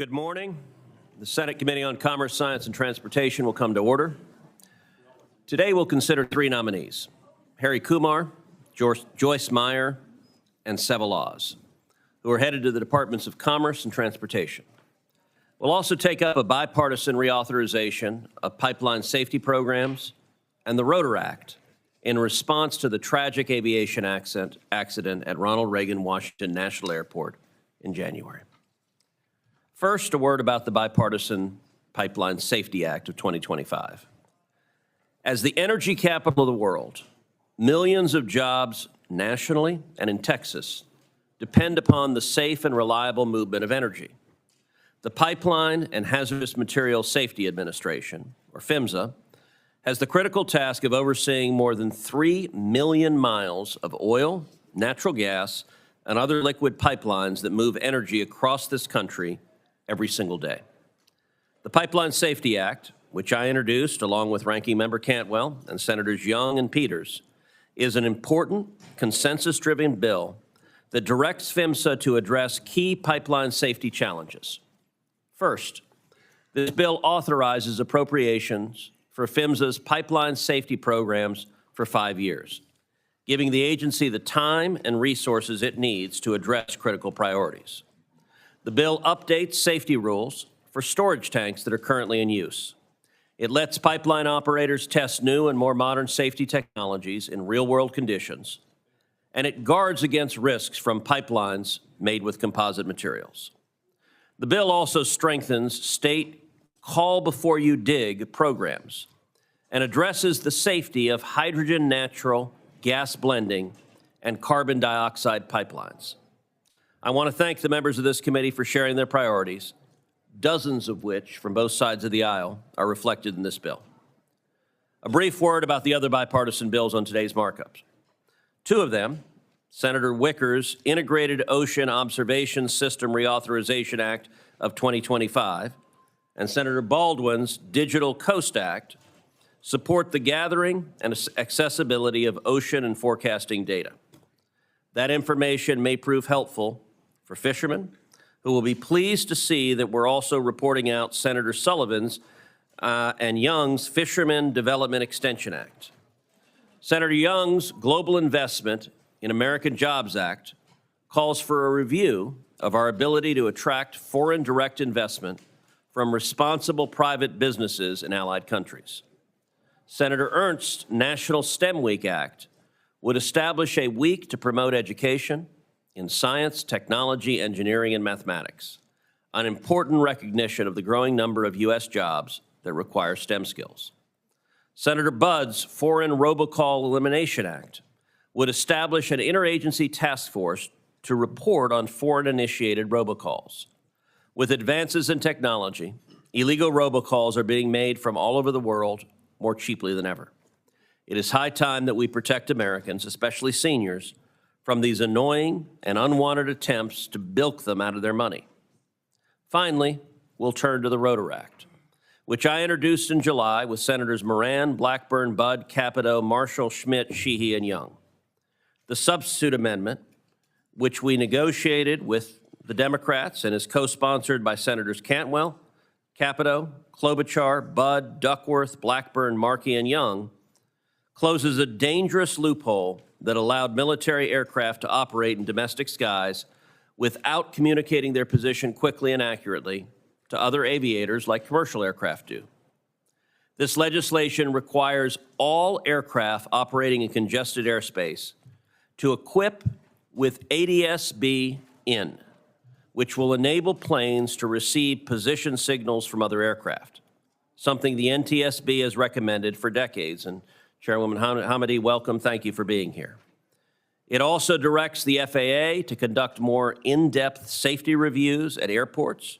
Good morning. The Senate Committee on Commerce, Science, and Transportation will come to order. Today we'll consider three nominees: Kumar, Joyce Meyer, and Seval, who are headed to the Departments of Commerce and Transportation. We'll also take up a bipartisan reauthorization of pipeline safety programs and the ROTOR Act in response to the tragic aviation accident at Ronald Reagan Washington National Airport in January. First, a word about the Bipartisan Pipeline Safety Act of 2025. As the energy capital of the world, millions of jobs nationally and in Texas depend upon the safe and reliable movement of energy. The Pipeline and Hazardous Materials Safety Administration, or PHMSA, has the critical task of overseeing more than 3 million miles of oil, natural gas, and other liquid pipelines that move energy across this country every single day. The Pipeline Safety Act, which I introduced along with Ranking Member Cantwell and Senators Young and Peters, is an important, consensus-driven bill that directs PHMSA to address key pipeline safety challenges. First, this bill authorizes appropriations for PHMSA's pipeline safety programs for 5 years, giving the agency the time and resources it needs to address critical priorities. The bill updates safety rules for storage tanks that are currently in use. It lets pipeline operators test new and more modern safety technologies in real-world conditions, and it guards against risks from pipelines made with composite materials. The bill also strengthens state call-before-you-dig programs and addresses the safety of hydrogen natural gas blending and carbon dioxide pipelines. I want to thank the members of this committee for sharing their priorities, dozens of which, from both sides of the aisle, are reflected in this bill. A brief word about the other bipartisan bills on today's markups. Two of them, Senator Wicker's Integrated Ocean Observation System Reauthorization Act of 2025 and Senator Baldwin's Digital Coast Act, support the gathering and accessibility of ocean and forecasting data. That information may prove helpful for fishermen, who will be pleased to see that we're also reporting out Senator Sullivan's and Young's Fishermen Development Extension Act. Senator Young's Global Investment in American Jobs Act calls for a review of our ability to attract foreign direct investment from responsible private businesses in allied countries. Senator Ernst's National STEM Week Act would establish a week to promote education in science, technology, engineering, and mathematics, an important recognition of the growing number of U.S. jobs that require STEM skills. Senator Budd's Foreign Robocall Elimination Act would establish an interagency task force to report on foreign-initiated robocalls. With advances in technology, illegal robocalls are being made from all over the world more cheaply than ever. It is high time that we protect Americans, especially seniors, from these annoying and unwanted attempts to bilk them out of their money. Finally, we'll turn to the ROTOR Act, which I introduced in July with Senators Moran, Blackburn, Budd, Capito, Marshall, Schmidt, Sheehy, and Young. The substitute amendment, which we negotiated with the Democrats and is co-sponsored by Senators Cantwell, Capito, Klobuchar, Budd, Duckworth, Blackburn, Markey, and Young, closes a dangerous loophole that allowed military aircraft to operate in domestic skies without communicating their position quickly and accurately to other aviators like commercial aircraft do. This legislation requires all aircraft operating in congested airspace to equip with ADS-B-In, which will enable planes to receive position signals from other aircraft, something the NTSB has recommended for decades. And Chairwoman Hamady, welcome. Thank you for being here. It also directs the FAA to conduct more in-depth safety reviews at airports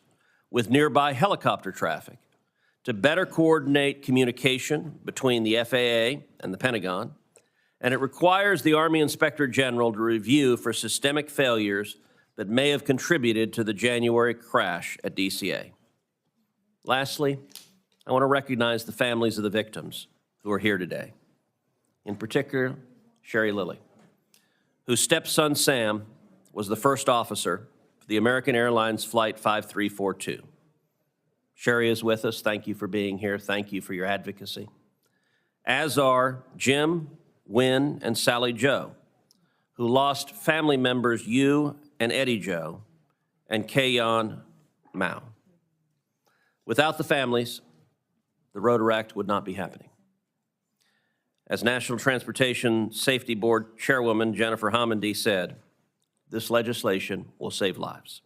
with nearby helicopter traffic to better coordinate communication between the FAA and the Pentagon. And it requires the Army Inspector General to review for systemic failures that may have contributed to the January crash at DCA. Lastly, I want to recognize the families of the victims who are here today. In particular, Sherry Lilly, whose stepson Sam was the first officer for the American Airlines Flight 5342. Sherry is with us. Thank you for being here. Thank you for your advocacy. As are Jim, Wynn, and Sally Jo, who lost family members Yu and Eddie Jo, and Kayon Mao. Without the families, the ROTOR Act would not be happening. As National Transportation Safety Board Chairwoman Jennifer Homendy said, this legislation will save lives.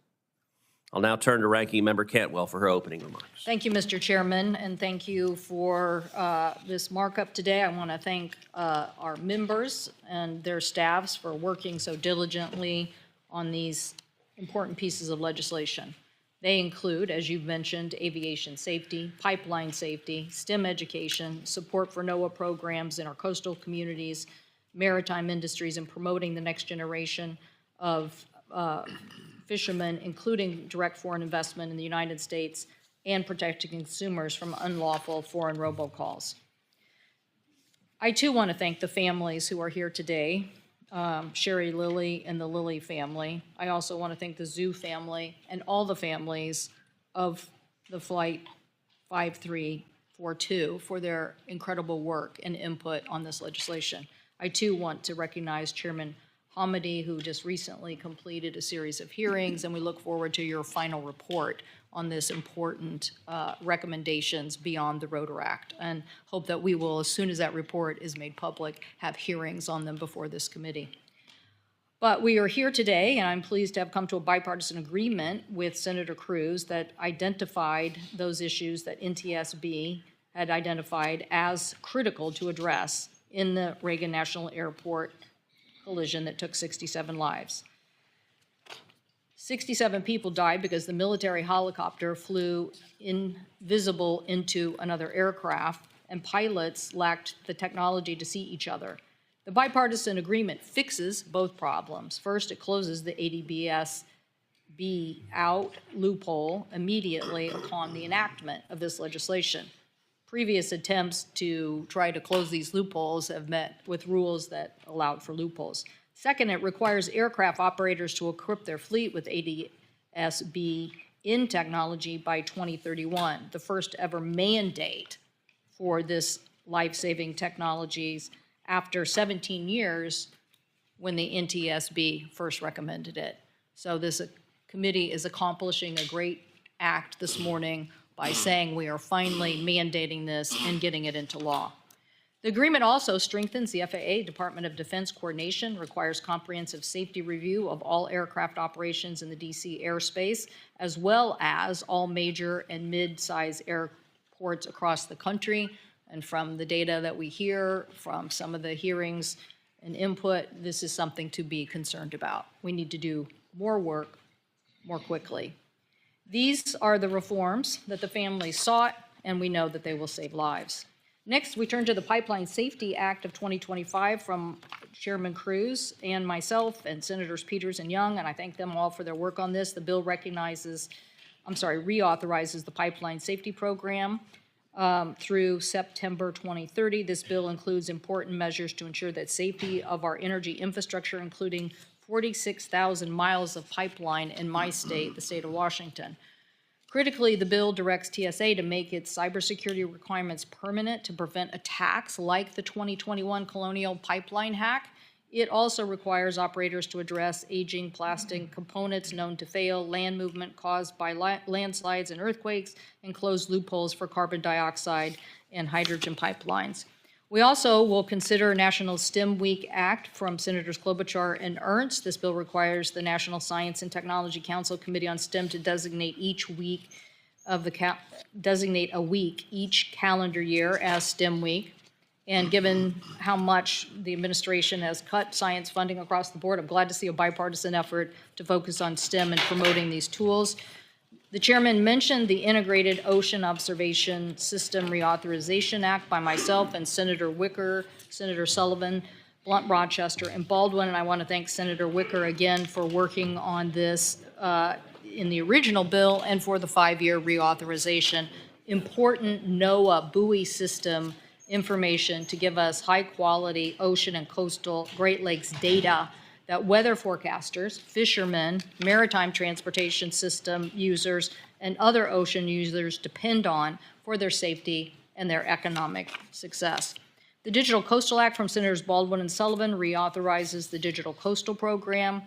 I'll now turn to Ranking Member Cantwell for her opening remarks. Thank you, Mr. Chairman, and thank you for this markup today. I want to thank our members and their staffs for working so diligently on these important pieces of legislation. They include, as you've mentioned, aviation safety, pipeline safety, STEM education, support for NOAA programs in our coastal communities, maritime industries, and promoting the next generation of fishermen, including direct foreign investment in the United States, and protecting consumers from unlawful foreign robocalls. I too want to thank the families who are here today, Sherry Lilly and the Lilly family. I also want to thank the Zoo family and all the families of the Flight 5342 for their incredible work and input on this legislation. I too want to recognize Chairman Homendy, who just recently completed a series of hearings, and we look forward to your final report on this important recommendations beyond the ROTOR Act, and hope that we will, as soon as that report is made public, have hearings on them before this committee. But we are here today, and I'm pleased to have come to a bipartisan agreement with Senator Cruz that identified those issues that NTSB had identified as critical to address in the Reagan National Airport collision that took 67 lives. 67 people died because the military helicopter flew invisible into another aircraft, and pilots lacked the technology to see each other. The bipartisan agreement fixes both problems. First, it closes the ADBS-B out loophole immediately upon the enactment of this legislation. Previous attempts to try to close these loopholes have met with rules that allowed for loopholes. Second, it requires aircraft operators to equip their fleet with ADS-B in technology by 2031, the first ever mandate for this life-saving technologies after 17 years when the NTSB first recommended it. So this committee is accomplishing a great act this morning by saying we are finally mandating this and getting it into law. The agreement also strengthens the FAA Department of Defense coordination, requires comprehensive safety review of all aircraft operations in the DC airspace, as well as all major and mid-size airports across the country. And from the data that we hear from some of the hearings and input, this is something to be concerned about. We need to do more work more quickly. These are the reforms that the families sought, and we know that they will save lives. Next, we turn to the Pipeline Safety Act of 2025 from Chairman Cruz and myself and Senators Peters and Young, and I thank them all for their work on this. The bill reauthorizes the Pipeline Safety Program through September 2030. This bill includes important measures to ensure that safety of our energy infrastructure, including 46,000 miles of pipeline in my state, the state of Washington. Critically, the bill directs TSA to make its cybersecurity requirements permanent to prevent attacks like the 2021 Colonial Pipeline hack. It also requires operators to address aging plastic components known to fail, land movement caused by landslides and earthquakes, and close loopholes for carbon dioxide and hydrogen pipelines. We also will consider National STEM Week Act from Senators Klobuchar and Ernst. This bill requires the National Science and Technology Council Committee on STEM to designate a week each calendar year as STEM Week. And given how much the administration has cut science funding across the board, I'm glad to see a bipartisan effort to focus on STEM and promoting these tools. The chairman mentioned the Integrated Ocean Observation System Reauthorization Act by myself and Senator Wicker, Senator Sullivan, Blunt Rochester, and Baldwin, and I want to thank Senator Wicker again for working on this in the original bill and for the 5-year reauthorization. Important NOAA buoy system information to give us high-quality ocean and coastal Great Lakes data that weather forecasters, fishermen, maritime transportation system users, and other ocean users depend on for their safety and their economic success. The Digital Coastal Act from Senators Baldwin and Sullivan reauthorizes the Digital Coastal Program.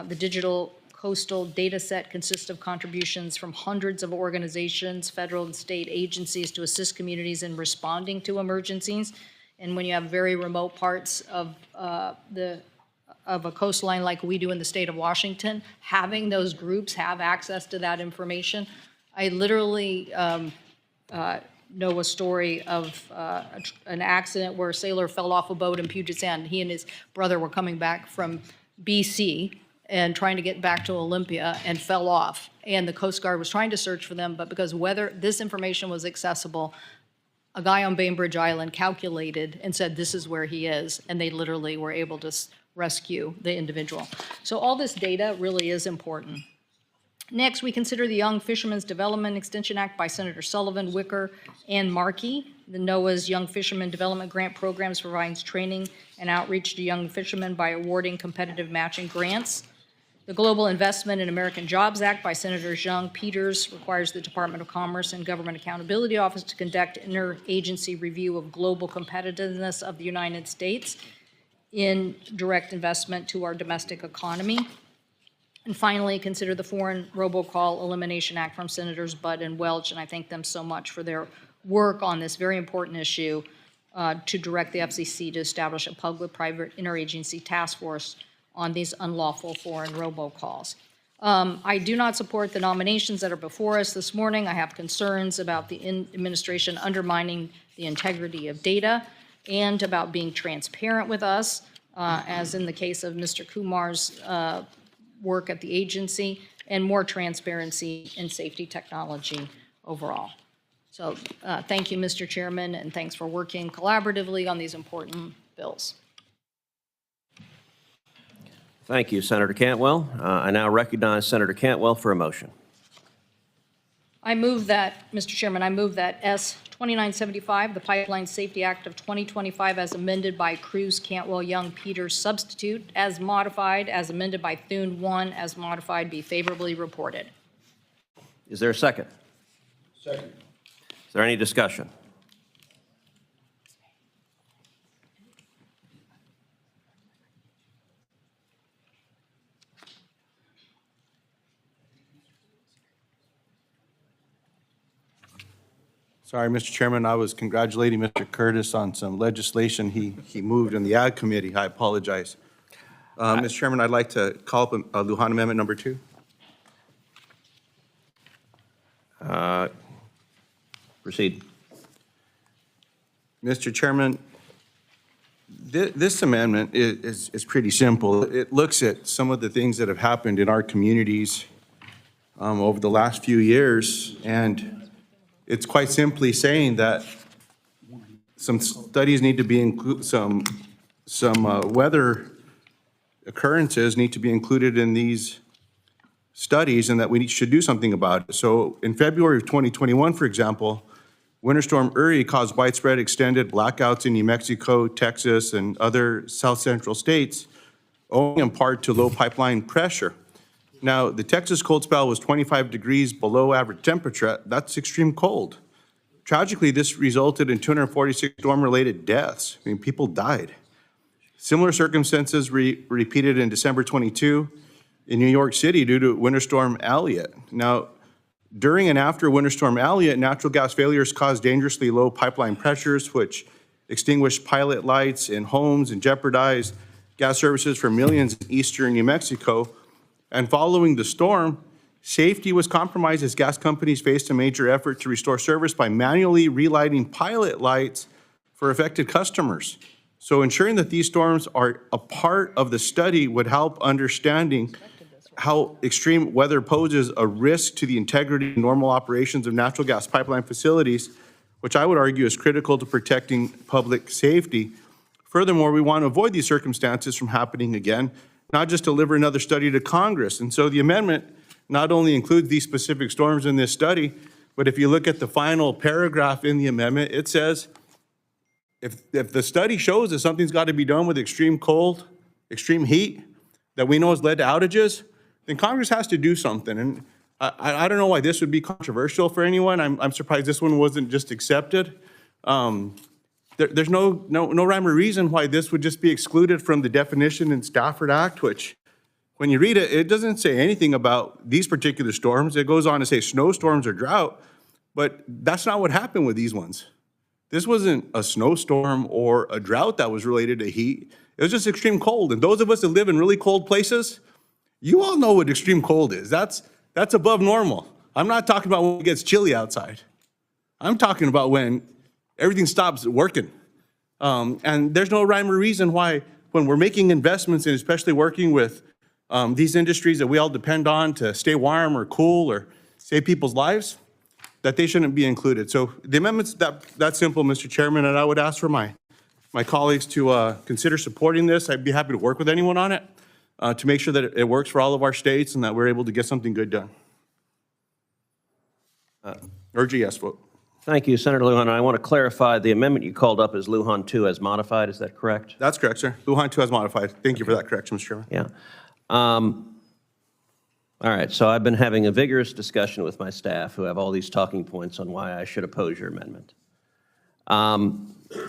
The Digital Coastal data set consists of contributions from hundreds of organizations, federal and state agencies to assist communities in responding to emergencies. And when you have very remote parts of a coastline like we do in the state of Washington, having those groups have access to that information. I literally know a story of an accident where a sailor fell off a boat in Puget Sound. He and his brother were coming back from BC and trying to get back to Olympia and fell off. And the Coast Guard was trying to search for them, but because this information was accessible, a guy on Bainbridge Island calculated and said, this is where he is, and they literally were able to rescue the individual. So all this data really is important. Next, we consider the Young Fishermen's Development Extension Act by Senator Sullivan, Wicker, and Markey. The NOAA's Young Fishermen Development Grant Programs provides training and outreach to young fishermen by awarding competitive matching grants. The Global Investment in American Jobs Act by Senators Young, Peters requires the Department of Commerce and Government Accountability Office to conduct interagency review of global competitiveness of the United States in direct investment to our domestic economy. And finally, consider the Foreign Robocall Elimination Act from Senators Budd and Welch, and I thank them so much for their work on this very important issue to direct the FCC to establish a public-private interagency task force on these unlawful foreign robocalls. I do not support the nominations that are before us this morning. I have concerns about the administration undermining the integrity of data and about being transparent with us, as in the case of Mr. Kumar's work at the agency, and more transparency in safety technology overall. So thank you, Mr. Chairman, and thanks for working collaboratively on these important bills. Thank you, Senator Cantwell. I now recognize Senator Cantwell for a motion. I move that, Mr. Chairman, I move that S 2975, the Pipeline Safety Act of 2025 as amended by Cruz, Cantwell, Young, Peters, substitute, as modified, as amended by Thune 1, as modified, be favorably reported. Is there a second? Second. Is there any discussion? Sorry, Mr. Chairman, I was congratulating Mr. Curtis on some legislation he moved in the Ag Committee. I apologize. Mr. Chairman, I'd like to call up Lujan Amendment number 2. Proceed. Mr. Chairman, this amendment is pretty simple. It looks at some of the things that have happened in our communities over the last few years, and it's quite simply saying that some studies need to be included, some weather occurrences need to be included in these studies, and that we should do something about it. So in February of 2021, for example, Winter Storm Uri caused widespread extended blackouts in New Mexico, Texas, and other south central states, owing in part to low pipeline pressure. Now, the Texas cold spell was 25 degrees below average temperature. That's extreme cold. Tragically, this resulted in 246 storm-related deaths. I mean, people died. Similar circumstances repeated in December 22 in New York City due to Winter Storm Elliott. Now, during and after Winter Storm Elliott, natural gas failures caused dangerously low pipeline pressures, which extinguished pilot lights in homes and jeopardized gas services for millions in eastern New Mexico. And following the storm, safety was compromised as gas companies faced a major effort to restore service by manually relighting pilot lights for affected customers. So ensuring that these storms are a part of the study would help understanding how extreme weather poses a risk to the integrity and normal operations of natural gas pipeline facilities, which I would argue is critical to protecting public safety. Furthermore, we want to avoid these circumstances from happening again, not just deliver another study to Congress. And so the amendment not only includes these specific storms in this study, but if you look at the final paragraph in the amendment, it says, if the study shows that something's got to be done with extreme cold, extreme heat, that we know has led to outages, then Congress has to do something. And I don't know why this would be controversial for anyone. I'm surprised this one wasn't just accepted. There's no rhyme or reason why this would just be excluded from the definition in Stafford Act, which, when you read it, it doesn't say anything about these particular storms. It goes on to say snowstorms or drought, but that's not what happened with these ones. This wasn't a snowstorm or a drought that was related to heat. It was just extreme cold. And those of us that live in really cold places, you all know what extreme cold is. That's above normal. I'm not talking about when it gets chilly outside. I'm talking about when everything stops working. And there's no rhyme or reason why, when we're making investments and especially working with these industries that we all depend on to stay warm or cool or save people's lives, that they shouldn't be included. So the amendment's that simple, Mr. Chairman, and I would ask for my colleagues to consider supporting this. I'd be happy to work with anyone on it to make sure that it works for all of our states and that we're able to get something good done. Urge a yes vote. Thank you, Senator Lujan. I want to clarify, the amendment you called up is Lujan 2 as modified, is that correct? That's correct, sir. Lujan 2 as modified. Thank you for that correction, Mr. Chairman. Yeah. All right, so I've been having a vigorous discussion with my staff who have all these talking points on why I should oppose your amendment.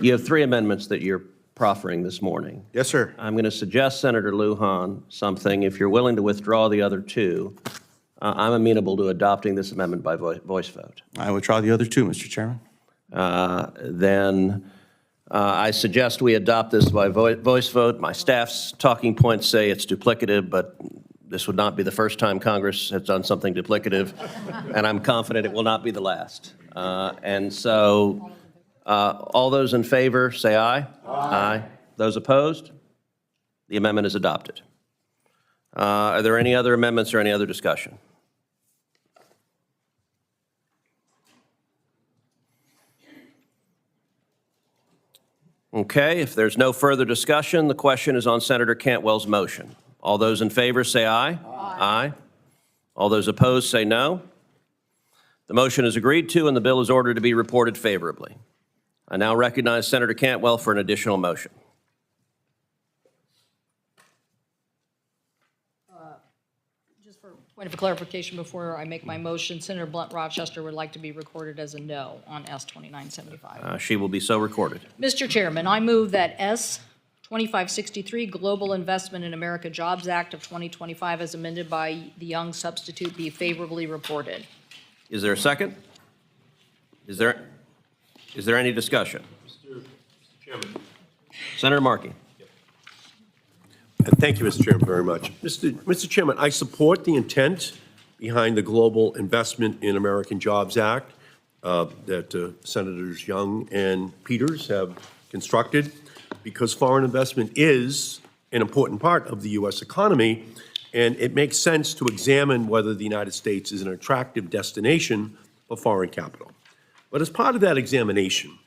You have 3 amendments that you're proffering this morning. Yes, sir. I'm going to suggest, Senator Lujan, something. If you're willing to withdraw the other 2, I'm amenable to adopting this amendment by voice vote. I withdraw the other 2, Mr. Chairman. Then I suggest we adopt this by voice vote. My staff's talking points say it's duplicative, but this would not be the first time Congress has done something duplicative, and I'm confident it will not be the last. And so all those in favor, say aye. Aye. Those opposed? The amendment is adopted. Are there any other amendments or any other discussion? Okay, if there's no further discussion, the question is on Senator Cantwell's motion. All those in favor say aye. Aye. Aye. All those opposed say no. The motion is agreed to and the bill is ordered to be reported favorably. I now recognize Senator Cantwell for an additional motion. Just for point of clarification before I make my motion, Senator Blunt Rochester would like to be recorded as a no on S 2975. She will be so recorded. Mr. Chairman, I move that S 2563, Global Investment in America Jobs Act of 2025, as amended by the Young substitute, be favorably reported. Is there a second? Is there any discussion? Mr. Chairman. Senator Markey. Thank you, Mr. Chairman, very much. Mr. Chairman, I support the intent behind the Global Investment in American Jobs Act that Senators Young and Peters have constructed, because foreign investment is an important part of the U.S. economy, and it makes sense to examine whether the United States is an attractive destination for foreign capital. But as part of that examination,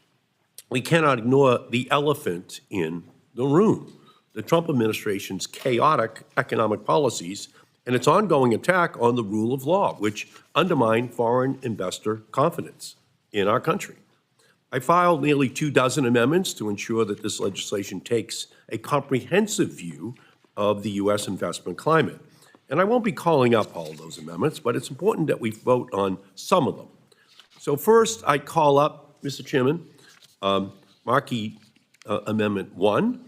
we cannot ignore the elephant in the room: the Trump administration's chaotic economic policies and its ongoing attack on the rule of law, which undermine foreign investor confidence in our country. I filed nearly 24 amendments to ensure that this legislation takes a comprehensive view of the U.S. investment climate. And I won't be calling up all those amendments, but it's important that we vote on some of them. So first, I call up, Mr. Chairman, Markey Amendment 1,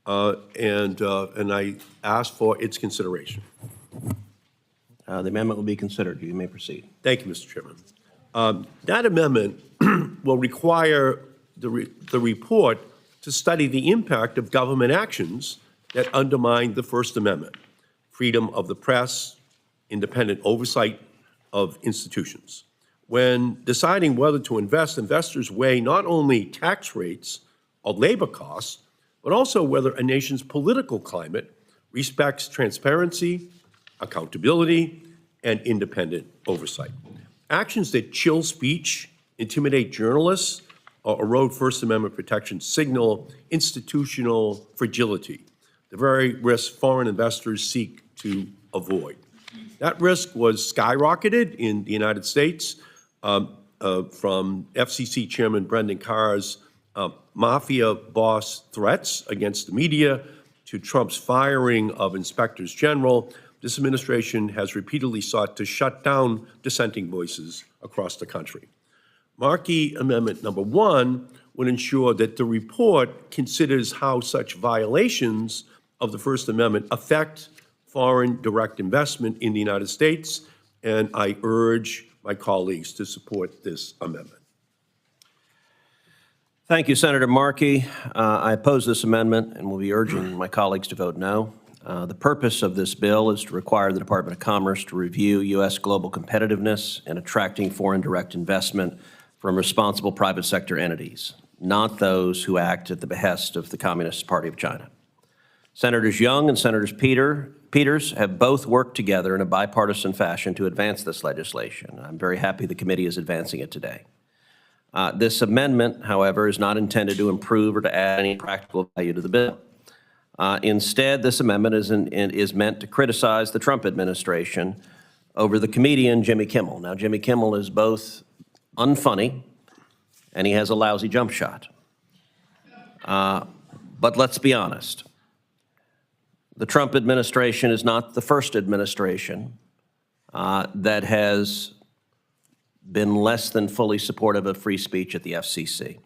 and I ask for its consideration. The amendment will be considered. You may proceed. Thank you, Mr. Chairman. That amendment will require the report to study the impact of government actions that undermine the First Amendment: freedom of the press, independent oversight of institutions. When deciding whether to invest, investors weigh not only tax rates or labor costs, but also whether a nation's political climate respects transparency, accountability, and independent oversight. Actions that chill speech, intimidate journalists, or erode First Amendment protections signal institutional fragility, the very risk foreign investors seek to avoid. That risk was skyrocketed in the United States from FCC Chairman Brendan Carr's mafia boss threats against the media, to Trump's firing of inspectors general, this administration has repeatedly sought to shut down dissenting voices across the country. Markey Amendment number 1 would ensure that the report considers how such violations of the First Amendment affect foreign direct investment in the United States, and I urge my colleagues to support this amendment. Thank you, Senator Markey. I oppose this amendment and will be urging my colleagues to vote no. The purpose of this bill is to require the Department of Commerce to review U.S. global competitiveness in attracting foreign direct investment from responsible private sector entities, not those who act at the behest of the Communist Party of China. Senators Young and Senators Peters have both worked together in a bipartisan fashion to advance this legislation. I'm very happy the committee is advancing it today. This amendment, however, is not intended to improve or to add any practical value to the bill. Instead, this amendment is meant to criticize the Trump administration over the comedian Jimmy Kimmel. Now, Jimmy Kimmel is both unfunny and he has a lousy jump shot. But let's be honest. The Trump administration is not the first administration that has been less than fully supportive of free speech at the FCC.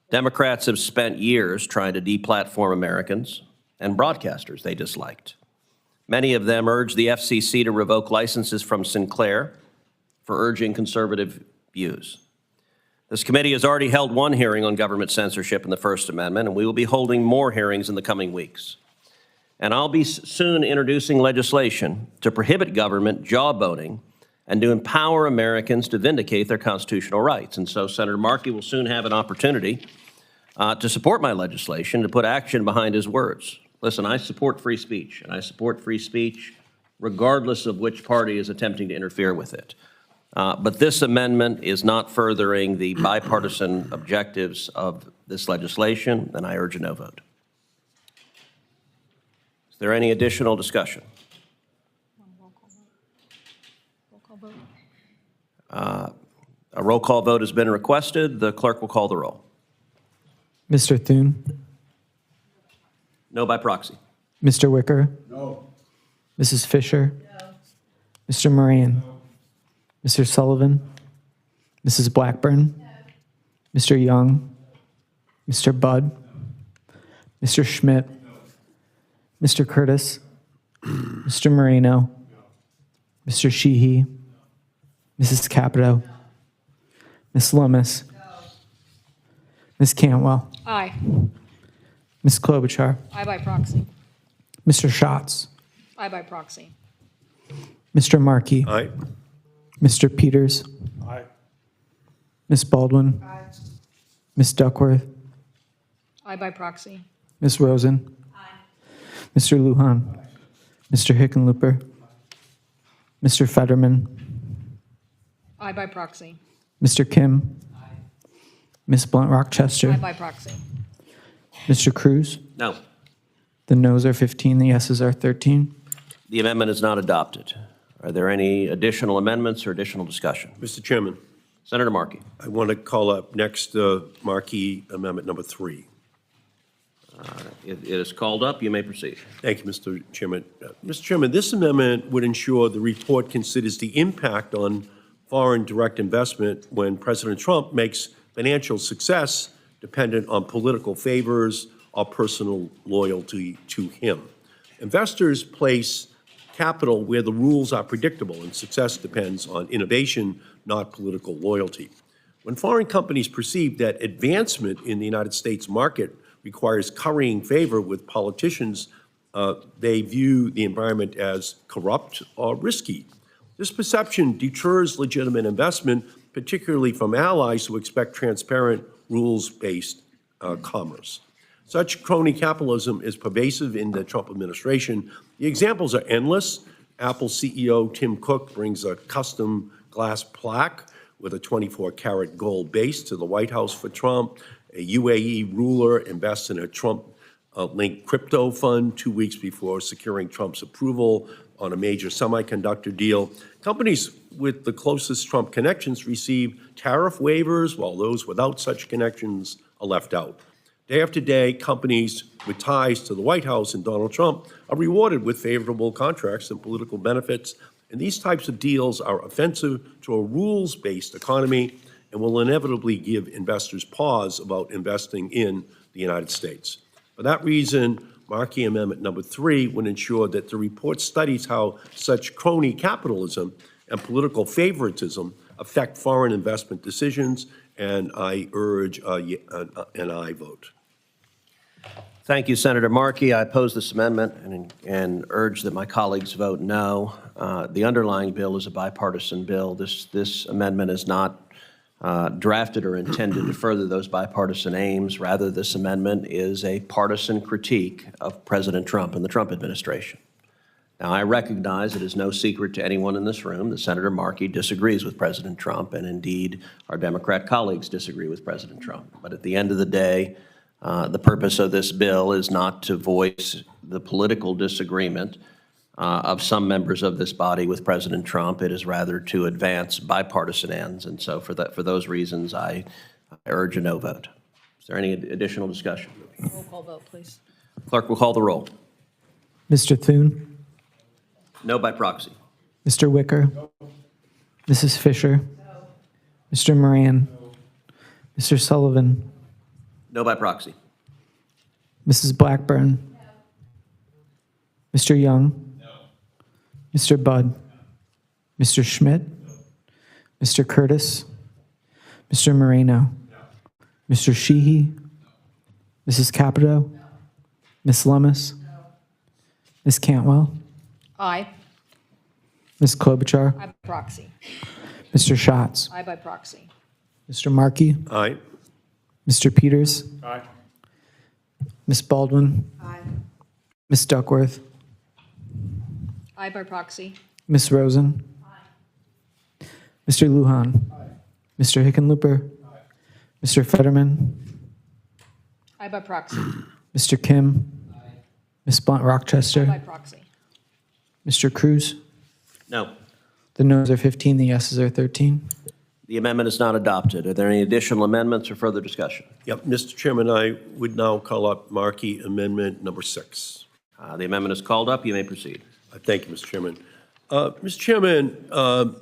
Democrats have spent years trying to deplatform Americans and broadcasters they disliked. Many of them urged the FCC to revoke licenses from Sinclair for urging conservative views. This committee has already held one hearing on government censorship in the First Amendment, and we will be holding more hearings in the coming weeks. And I'll be soon introducing legislation to prohibit government jawboning and to empower Americans to vindicate their constitutional rights. And so Senator Markey will soon have an opportunity to support my legislation, to put action behind his words. Listen, I support free speech, and I support free speech regardless of which party is attempting to interfere with it. But this amendment is not furthering the bipartisan objectives of this legislation, and I urge a no vote. Is there any additional discussion? A roll call vote has been requested. The clerk will call the roll. Mr. Thune? No by proxy. Mr. Wicker? No. Mrs. Fisher? No. Mr. Moran? No. Mr. Sullivan? Mrs. Blackburn? No. Mr. Young? Mr. Budd? Mr. Schmidt? No. Mr. Curtis? Mr. Moreno? No. Mr. Sheehy? Mrs. Capito? Ms. Lummis? No. Ms. Cantwell? Aye. Ms. Klobuchar? Aye by proxy. Mr. Schatz? Aye by proxy. Mr. Markey? Aye. Mr. Peters? Aye. Ms. Baldwin? Aye. Ms. Duckworth? Aye by proxy. Ms. Rosen? Aye. Mr. Lujan? Mr. Hickenlooper? Mr. Fetterman? Aye by proxy. Mr. Kim? Ms. Blunt Rochester? Aye by proxy. Mr. Cruz? No. The noes are 15, the yeses are 13. The amendment is not adopted. Are there any additional amendments or additional discussion? Mr. Chairman, Senator Markey. I want to call up next Markey Amendment number 3. It is called up. You may proceed. Thank you, Mr. Chairman. Mr. Chairman, this amendment would ensure the report considers the impact on foreign direct investment when President Trump makes financial success dependent on political favors or personal loyalty to him. Investors place capital where the rules are predictable, and success depends on innovation, not political loyalty. When foreign companies perceive that advancement in the United States market requires currying favor with politicians, they view the environment as corrupt or risky. This perception deters legitimate investment, particularly from allies who expect transparent, rules-based commerce. Such crony capitalism is pervasive in the Trump administration. The examples are endless. Apple CEO Tim Cook brings a custom glass plaque with a 24-karat gold base to the White House for Trump. A UAE ruler invests in a Trump-linked crypto fund 2 weeks before securing Trump's approval on a major semiconductor deal. Companies with the closest Trump connections receive tariff waivers, while those without such connections are left out. Day after day, companies with ties to the White House and Donald Trump are rewarded with favorable contracts and political benefits, and these types of deals are offensive to a rules-based economy and will inevitably give investors pause about investing in the United States. For that reason, Markey Amendment number 3 would ensure that the report studies how such crony capitalism and political favoritism affect foreign investment decisions, and I urge an aye vote. Thank you, Senator Markey. I oppose this amendment and urge that my colleagues vote no. The underlying bill is a bipartisan bill. This amendment is not drafted or intended to further those bipartisan aims. Rather, this amendment is a partisan critique of President Trump and the Trump administration. Now, I recognize it is no secret to anyone in this room that Senator Markey disagrees with President Trump, and indeed, our Democrat colleagues disagree with President Trump. But at the end of the day, the purpose of this bill is not to voice the political disagreement of some members of this body with President Trump. It is rather to advance bipartisan ends. And so for those reasons, I urge a no vote. Is there any additional discussion? Roll call vote, please. Clerk will call the roll. Mr. Thune? No by proxy. Mr. Wicker? Mrs. Fisher? Mr. Moran? Mr. Sullivan? No by proxy. Mrs. Blackburn? Mr. Young? Mr. Budd? Mr. Schmidt? Mr. Curtis? Mr. Moreno? Mr. Sheehy? Mrs. Capito? Ms. Lummis? Ms. Cantwell? Aye. Ms. Klobuchar? Aye by proxy. Mr. Schatz? Aye by proxy. Mr. Markey? Aye. Mr. Peters? Aye. Ms. Baldwin? Aye. Ms. Duckworth? Aye by proxy. Ms. Rosen? Aye. Mr. Lujan? Aye. Mr. Hickenlooper? Aye. Mr. Fetterman? Aye by proxy. Mr. Kim? Aye. Ms. Blunt Aye by Rochester? proxy. Mr. Cruz? No. The noes are 15, the yeses are 13. The amendment is not adopted. Are there any additional amendments or further discussion? Yep, Mr. Chairman, I would now call up Markey Amendment number 6. The amendment is called up. You may proceed. Thank you, Mr. Chairman. Mr. Chairman,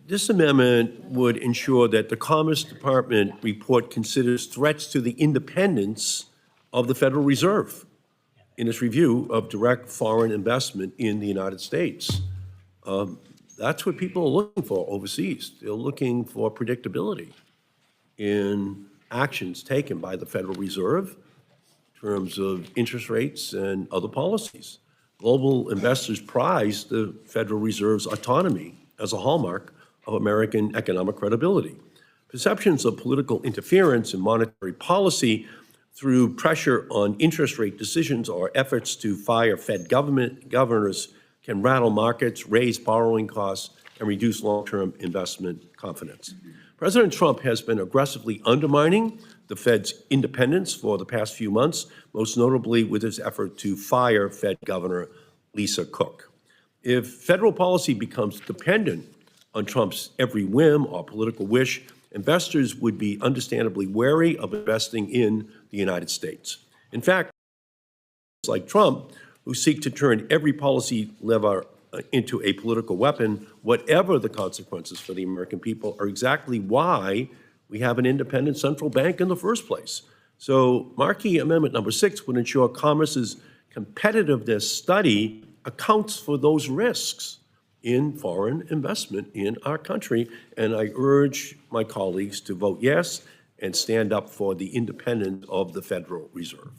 this amendment would ensure that the Commerce Department report considers threats to the independence of the Federal Reserve in its review of direct foreign investment in the United States. That's what people are looking for overseas. They're looking for predictability in actions taken by the Federal Reserve in terms of interest rates and other policies. Global investors prize the Federal Reserve's autonomy as a hallmark of American economic credibility. Perceptions of political interference in monetary policy through pressure on interest rate decisions or efforts to fire Fed governors can rattle markets, raise borrowing costs, and reduce long-term investment confidence. President Trump has been aggressively undermining the Fed's independence for the past few months, most notably with his effort to fire Fed Governor Lisa Cook. If federal policy becomes dependent on Trump's every whim or political wish, investors would be understandably wary of investing in the United States. In fact, like Trump, who seek to turn every policy lever into a political weapon, whatever the consequences for the American people, are exactly why we have an independent central bank in the first place. So Markey Amendment number 6 would ensure Commerce's competitiveness study accounts for those risks in foreign investment in our country, and I urge my colleagues to vote yes and stand up for the independence of the Federal Reserve.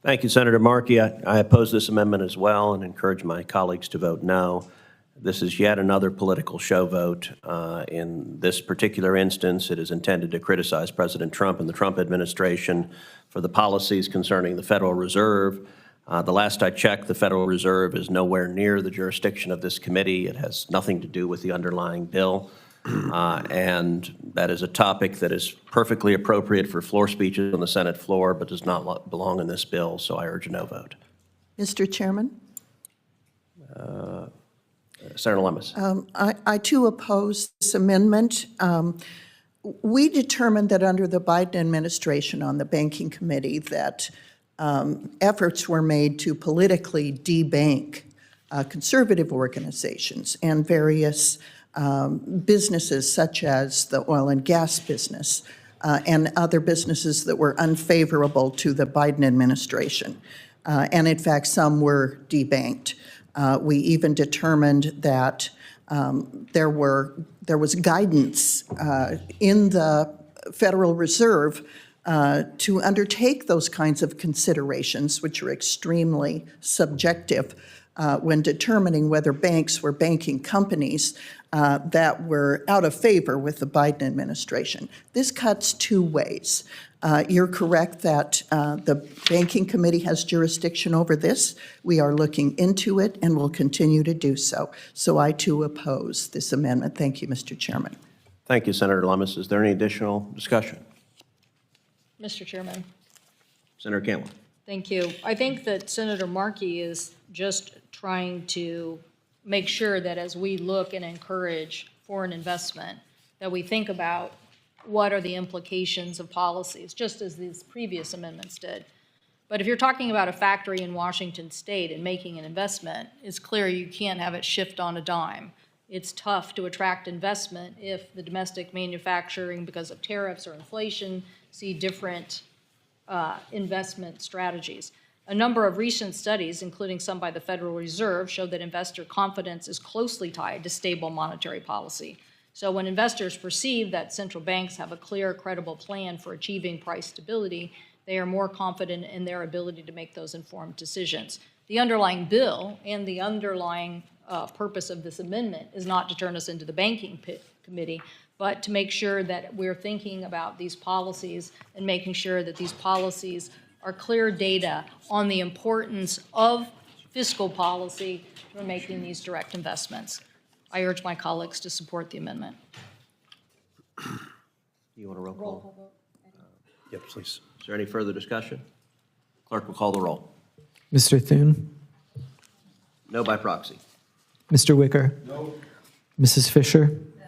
Thank you, Senator Markey. I oppose this amendment as well and encourage my colleagues to vote no. This is yet another political show vote. In this particular instance, it is intended to criticize President Trump and the Trump administration for the policies concerning the Federal Reserve. The last I checked, the Federal Reserve is nowhere near the jurisdiction of this committee. It has nothing to do with the underlying bill. And that is a topic that is perfectly appropriate for floor speeches on the Senate floor, but does not belong in this bill, so I urge a no vote. Mr. Chairman, Senator Lummis. I too oppose this amendment. we determined that under the Biden administration on the Banking Committee that efforts were made to politically debank conservative organizations and various businesses such as the oil and gas business and other businesses that were unfavorable to the Biden administration. And in fact, some were debanked. We even determined that there was guidance in the Federal Reserve to undertake those kinds of considerations, which are extremely subjective when determining whether banks were banking companies that were out of favor with the Biden administration. This cuts two ways. You're correct that the Banking Committee has jurisdiction over this. We are looking into it and will continue to do so. So I too oppose this amendment. Thank you, Mr. Chairman. Thank you, Senator Lummis. Is there any additional discussion? Mr. Chairman. Senator Cantwell. Thank you. I think that Senator Markey is just trying to make sure that as we look and encourage foreign investment, that we think about what are the implications of policies, just as these previous amendments did. But if you're talking about a factory in Washington State and making an investment, it's clear you can't have it shift on a dime. It's tough to attract investment if the domestic manufacturing, because of tariffs or inflation, see different investment strategies. A number of recent studies, including some by the Federal Reserve, show that investor confidence is closely tied to stable monetary policy. So when investors perceive that central banks have a clear, credible plan for achieving price stability, they are more confident in their ability to make those informed decisions. The underlying bill and the underlying purpose of this amendment is not to turn us into the banking committee, but to make sure that we're thinking about these policies and making sure that these policies are clear data on the importance of fiscal policy for making these direct investments. I urge my colleagues to support the amendment. You want a roll call? vote. Yep, please. Is there any further discussion? Clerk will call the roll. Mr. Thune? No by proxy. Mr. Wicker? No. Mrs. Fisher? No.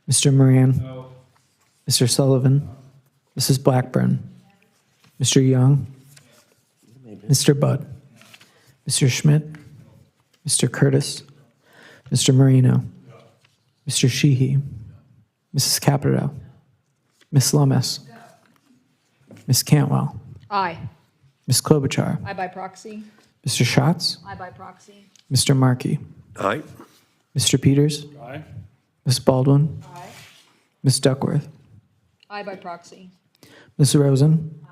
Mr. Moran? No. Mr. Sullivan? Mrs. Blackburn? Mr. Young? Mr. Budd? Mr. Schmidt? Mr. Curtis? Mr. Marino? Mr. Sheehy? Mrs. Capito? Ms. Lummis? Ms. Cantwell? Aye. Ms. Klobuchar? Aye by proxy. Mr. Schatz? Aye by proxy. Mr. Markey? Aye. Mr. Peters? Aye. Ms. Baldwin? Aye. Ms. Duckworth? Aye by proxy. Ms. Rosen?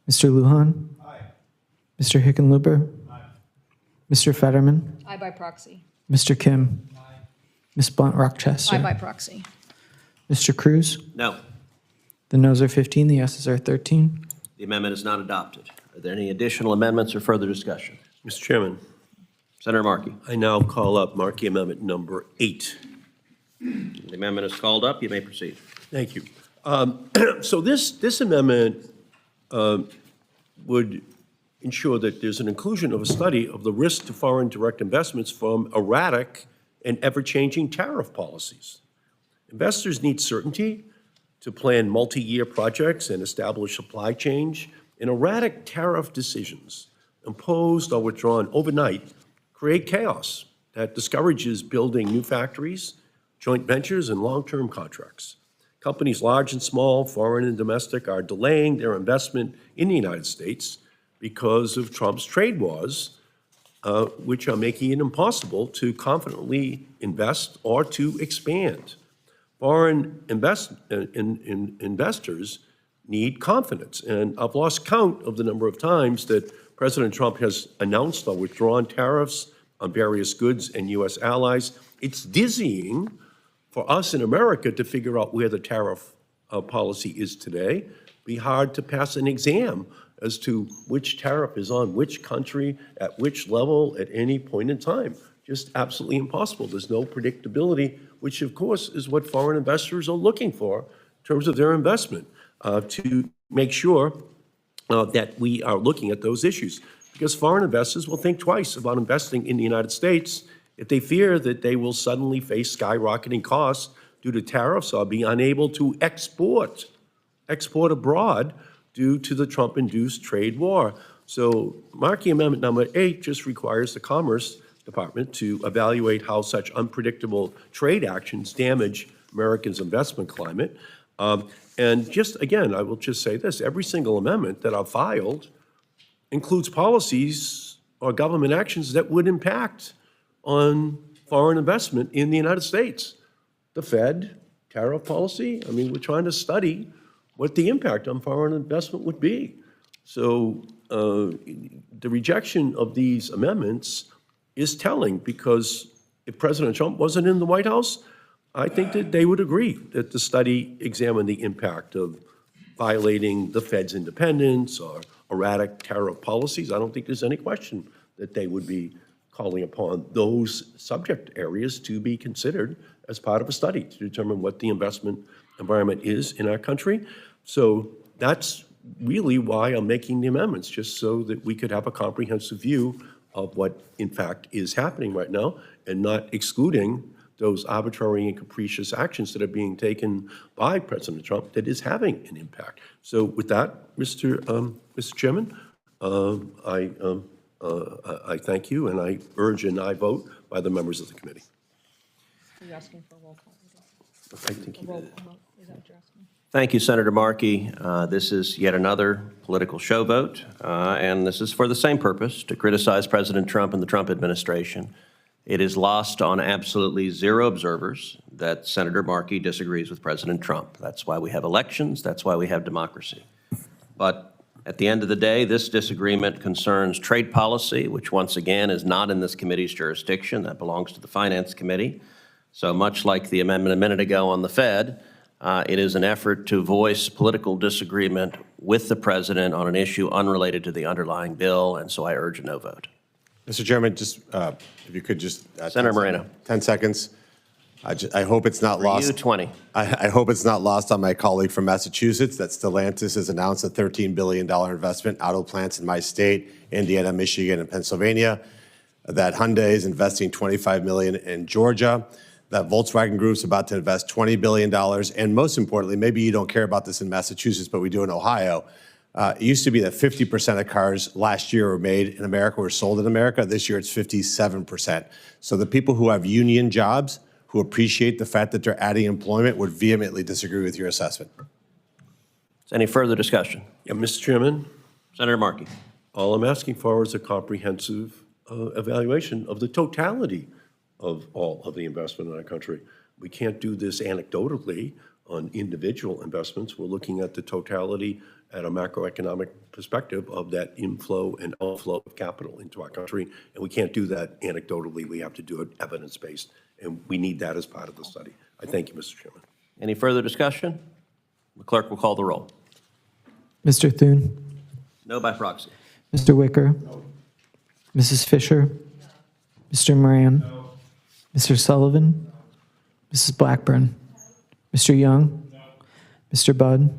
Mr. Lujan? Mr. Hickenlooper? Mr. Fetterman? Aye by proxy. Mr. Kim? Ms. Blunt-Rochester? Aye by proxy. Mr. Cruz? No. The noes are 15, the yeses are 13. The amendment is not adopted. Are there any additional amendments or further discussion? Mr. Chairman, Senator Markey. I now call up Markey Amendment number 8. The amendment is called up. You may proceed. Thank you. So this amendment would ensure that there's an inclusion of a study of the risk to foreign direct investments from erratic and ever-changing tariff policies. Investors need certainty to plan multi-year projects and establish supply chains, and erratic tariff decisions imposed or withdrawn overnight create chaos that discourages building new factories, joint ventures, and long-term contracts. Companies large and small, foreign and domestic, are delaying their investment in the United States because of Trump's trade wars, which are making it impossible to confidently invest or to expand. Foreign investors need confidence, and I've lost count of the number of times that President Trump has announced or withdrawn tariffs on various goods and U.S. allies. It's dizzying for us in America to figure out where the tariff policy is today. It'd be hard to pass an exam as to which tariff is on which country at which level at any point in time. Just absolutely impossible. There's no predictability, which of course is what foreign investors are looking for in terms of their investment, to make sure that we are looking at those issues. Because foreign investors will think twice about investing in the United States if they fear that they will suddenly face skyrocketing costs due to tariffs are be unable to export abroad due to the Trump-induced trade war. So Markey Amendment number 8 just requires the Commerce Department to evaluate how such unpredictable trade actions damage Americans' investment climate. And just, again, I will just say this, every single amendment that I've filed includes policies or government actions that would impact on foreign investment in the United States. The Fed, tariff policy, I mean, we're trying to study what the impact on foreign investment would be. So the rejection of these amendments is telling, because if President Trump wasn't in the White House, I think that they would agree that the study examined the impact of violating the Fed's independence or erratic tariff policies. I don't think there's any question that they would be calling upon those subject areas to be considered as part of a study to determine what the investment environment is in our country. So that's really why I'm making the amendments, just so that we could have a comprehensive view of what, in fact, is happening right now, and not excluding those arbitrary and capricious actions that are being taken by President Trump that is having an impact. So with that, Mr. Chairman, I thank you, and I urge an aye vote by the members of the committee. Are you asking for a roll call? I think you did. Is that what you're asking? Thank you, Senator Markey. This is yet another political show vote, and this is for the same purpose, to criticize President Trump and the Trump administration. It is lost on absolutely zero observers that Senator Markey disagrees with President Trump. That's why we have elections. That's why we have democracy. But at the end of the day, this disagreement concerns trade policy, which once again is not in this committee's jurisdiction. That belongs to the Finance Committee. So much like the amendment a minute ago on the Fed, it is an effort to voice political disagreement with the president on an issue unrelated to the underlying bill, and so I urge a no vote. Mr. Chairman, just if you could just Senator Moreno. 10 seconds. I hope it's not For lost. you, 20. I hope it's not lost on my colleague from Massachusetts that Stellantis has announced a $13 billion investment auto plants in my state, Indiana, Michigan, and Pennsylvania. That Hyundai is investing $25 million in Georgia. That Volkswagen Group's about to invest $20 billion. And most importantly, maybe you don't care about this in Massachusetts, but we do in Ohio. It used to be that 50% of cars last year were made in America, were sold in America. This year it's 57%. So the people who have union jobs, who appreciate the fact that they're adding employment, would vehemently disagree with your assessment. Is any further discussion? Yeah, Mr. Chairman, Senator Markey. all I'm asking for is a comprehensive evaluation of the totality of all of the investment in our country. We can't do this anecdotally on individual investments. We're looking at the totality at a macroeconomic perspective of that inflow and outflow of capital into our country. And we can't do that anecdotally. We have to do it evidence-based. And we need that as part of the study. I thank you, Mr. Chairman. Any further discussion? The clerk will call the roll. Mr. Thune, No by proxy. Mr. Wicker, Mrs. Fisher, Mr. Moran, Mr. Sullivan, Mrs. Blackburn, Mr. Young, Mr. Budd,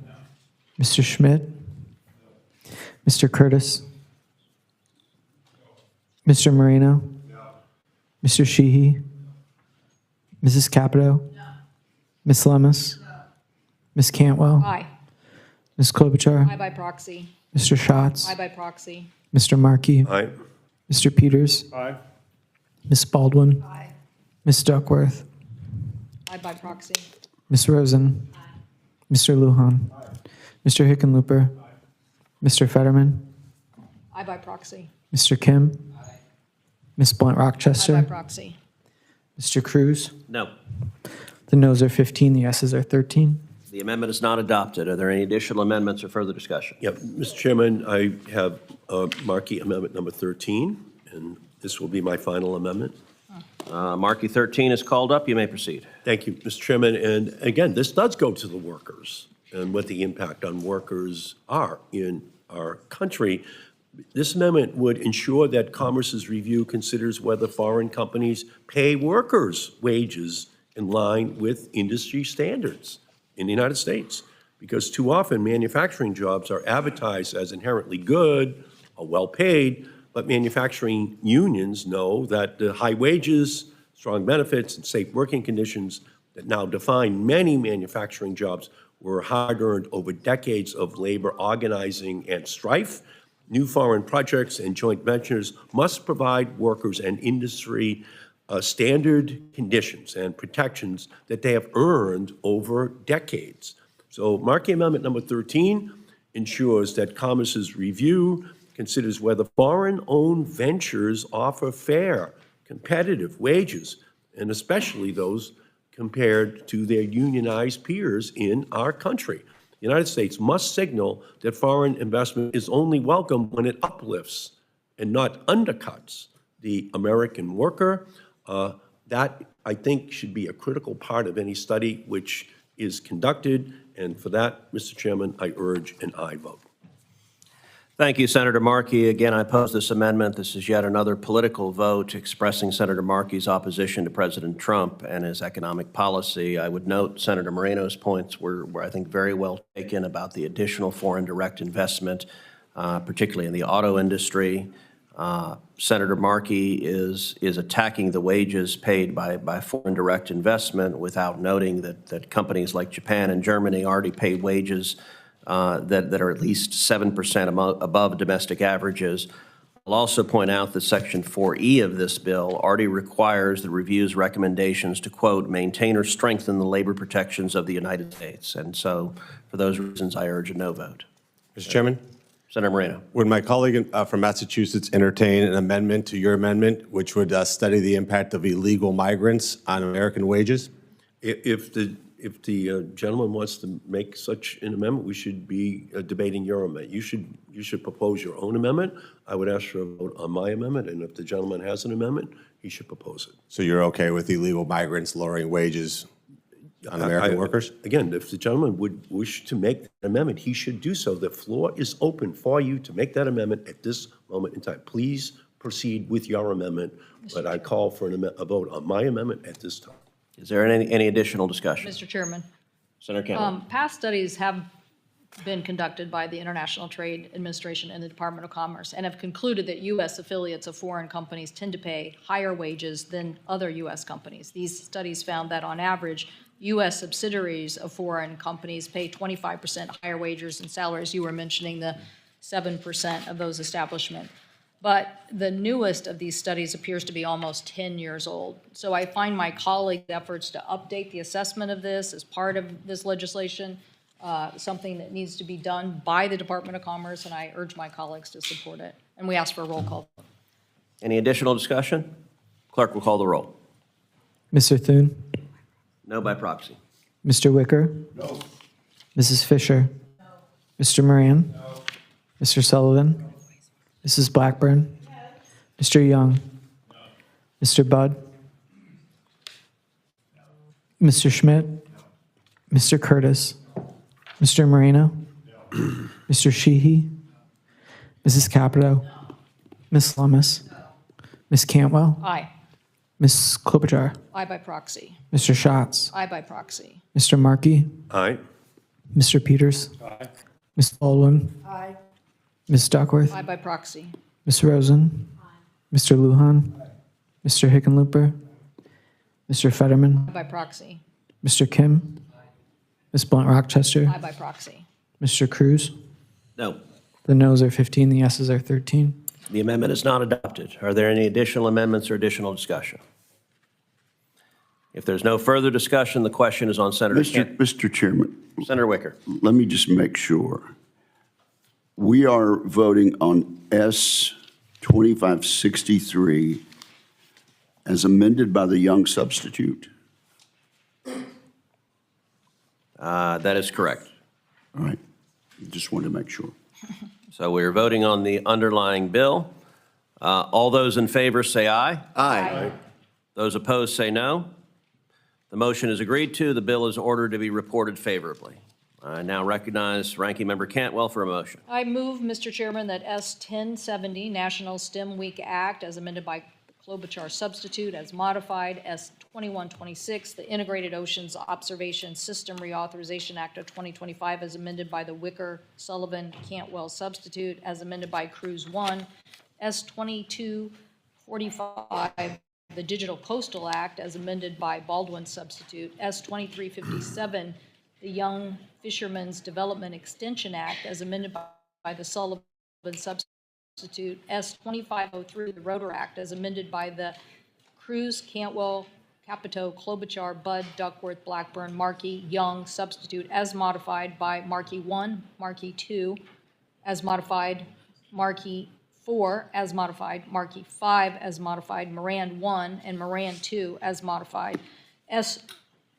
Mr. Schmidt, Mr. Curtis, Mr. Moreno, Mr. Sheehy, Mrs. Capito, Ms. Lemus, Ms. Cantwell, Aye. Ms. Klobuchar, Aye by proxy. Mr. Schatz, Aye by proxy. Mr. Markey, Aye. Mr. Peters, Ms. Baldwin, Aye. Ms. Duckworth, Aye by proxy. Ms. Rosen, Mr. Lujan, Mr. Hickenlooper, Mr. Fetterman, Aye by proxy. Mr. Kim, Ms. Blunt Aye by Rochester, proxy. Mr. Cruz. No. The noes are 15, the yeses are 13. The amendment is not adopted. Are there any additional amendments or further discussion? Yep, Mr. Chairman, I have Markey Amendment number 13, and this will be my final amendment. Markey 13 is called up. You may proceed. Thank you, Mr. Chairman. And again, this does go to the workers and what the impact on workers are in our country. This amendment would ensure that Commerce's review considers whether foreign companies pay workers wages in line with industry standards in the United States. Because too often manufacturing jobs are advertised as inherently good or well-paid, but manufacturing unions know that the high wages, strong benefits, and safe working conditions that now define many manufacturing jobs were hard-earned over decades of labor organizing and strife. New foreign projects and joint ventures must provide workers and industry standard conditions and protections that they have earned over decades. So Markey Amendment number 13 ensures that Commerce's review considers whether foreign-owned ventures offer fair, competitive wages, and especially those compared to their unionized peers in our country. The United States must signal that foreign investment is only welcome when it uplifts and not undercuts the American worker. That, I think, should be a critical part of any study which is conducted, and for that, Mr. Chairman, I urge an aye vote. Thank you, Senator Markey. Again, I oppose this amendment. This is yet another political vote expressing Senator Markey's opposition to President Trump and his economic policy. I would note Senator Moreno's points were I think, very well taken about the additional foreign direct investment, particularly in the auto industry. Senator Markey is attacking the wages paid by foreign direct investment without noting that companies like Japan and Germany already pay wages that are at least 7% above domestic averages. I'll also point out that Section 4E of this bill already requires the review's recommendations to, quote, maintain or strengthen the labor protections of the United States. And so for those reasons, I urge a no vote. Mr. Chairman? Senator Moreno. Would my colleague from Massachusetts entertain an amendment to your amendment, which would study the impact of illegal migrants on American wages? If the gentleman wants to make such an amendment, we should be debating your amendment. You should propose your own amendment. I would ask for a vote on my amendment, and if the gentleman has an amendment, he should propose it. So you're okay with illegal migrants lowering wages on American workers? Again, if the gentleman would wish to make that amendment, he should do so. The floor is open for you to make that amendment at this moment in time. Please proceed with your amendment, but I call for a vote on my amendment at this time. Is there any additional discussion? Mr. Chairman, Senator Campbell. past studies have been conducted by the International Trade Administration and the Department of Commerce and have concluded that U.S. affiliates of foreign companies tend to pay higher wages than other U.S. companies. These studies found that on average, U.S. subsidiaries of foreign companies pay 25% higher wages and salaries. You were mentioning the 7% of those establishments. But the newest of these studies appears to be almost 10 years old. So I find my colleagues' efforts to update the assessment of this as part of this legislation something that needs to be done by the Department of Commerce, and I urge my colleagues to support it. And we ask for a roll call. Any additional discussion? Clerk will call the roll. Mr. Thune? No by proxy. Mr. Wicker? No. Mrs. Fisher? No. Mr. Moran? No. Mr. Sullivan? No. Mrs. Blackburn? No. Mr. Young? No. Mr. Budd? No. Mr. Schmidt? No. Mr. Curtis? No. Mr. Moreno? No. Mr. Sheehy? No. Mrs. Capito? No. Ms. Lummis? No. Ms. Cantwell? Aye. Ms. Klobuchar? Aye by proxy. Mr. Schatz? Aye by proxy. Mr. Markey? Aye. Mr. Peters? Aye. Ms. Baldwin? Aye. Ms. Duckworth? Aye by proxy. Ms. Rosen? Aye. Mr. Lujan? Aye. Mr. Hickenlooper? Mr. Fetterman? Aye by proxy. Mr. Kim? Aye. Ms. Blunt Rochester? Aye by proxy. Mr. Cruz? No. The noes are 15, the yeses are 13. The amendment is not adopted. Are there any additional amendments or additional discussion? If there's no further discussion, the question is on Senator Mr. Chairman, Senator Wicker. let me just make sure. We are voting on S 2563 as amended by the Young substitute. That is correct. All right. Just wanted to make sure. So we're voting on the underlying bill. All those in favor say aye. Aye. Those opposed say no. The motion is agreed to. The bill is ordered to be reported favorably. I now recognize Ranking Member Cantwell for a motion. I move, Mr. Chairman, that S 1070, National STEM Week Act, as amended by Klobuchar substitute, as modified, S 2126, the Integrated Oceans Observation System Reauthorization Act of 2025, as amended by the Wicker, Sullivan, Cantwell substitute, as amended by Cruz 1, S 2245, the Digital Coastal Act as amended by Baldwin substitute. S. 2357, the Young Fishermen's Development Extension Act as amended by the Sullivan substitute. S. 2503, the ROTOR Act as amended by the Cruz, Cantwell, Capito, Klobuchar, Budd, Duckworth, Blackburn, Markey, Young substitute as modified by Markey 1, Markey 2 as modified, Markey 4 as modified, Markey 5 as modified, Moran 1 and Moran 2 as modified. S.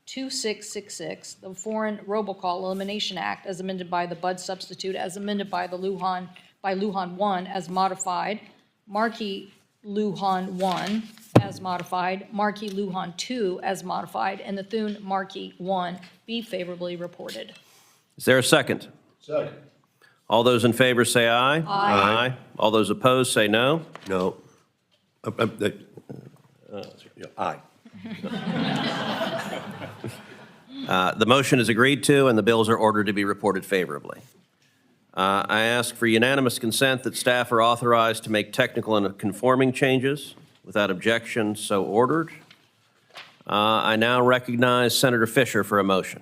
2666, the Foreign Robocall Elimination Act as amended by the Budd substitute, as amended by the Lujan 1 as modified, Markey Lujan 1 as modified, Markey Lujan 2 as modified, and the Thune Markey 1 be favorably reported. Is there a second? Second. All those in favor say aye. Aye. All those opposed say no. No. Aye. The motion is agreed to, and the bills are ordered to be reported favorably. I ask for unanimous consent that staff are authorized to make technical and conforming changes. Without objection, so ordered. I now recognize Senator Fisher for a motion.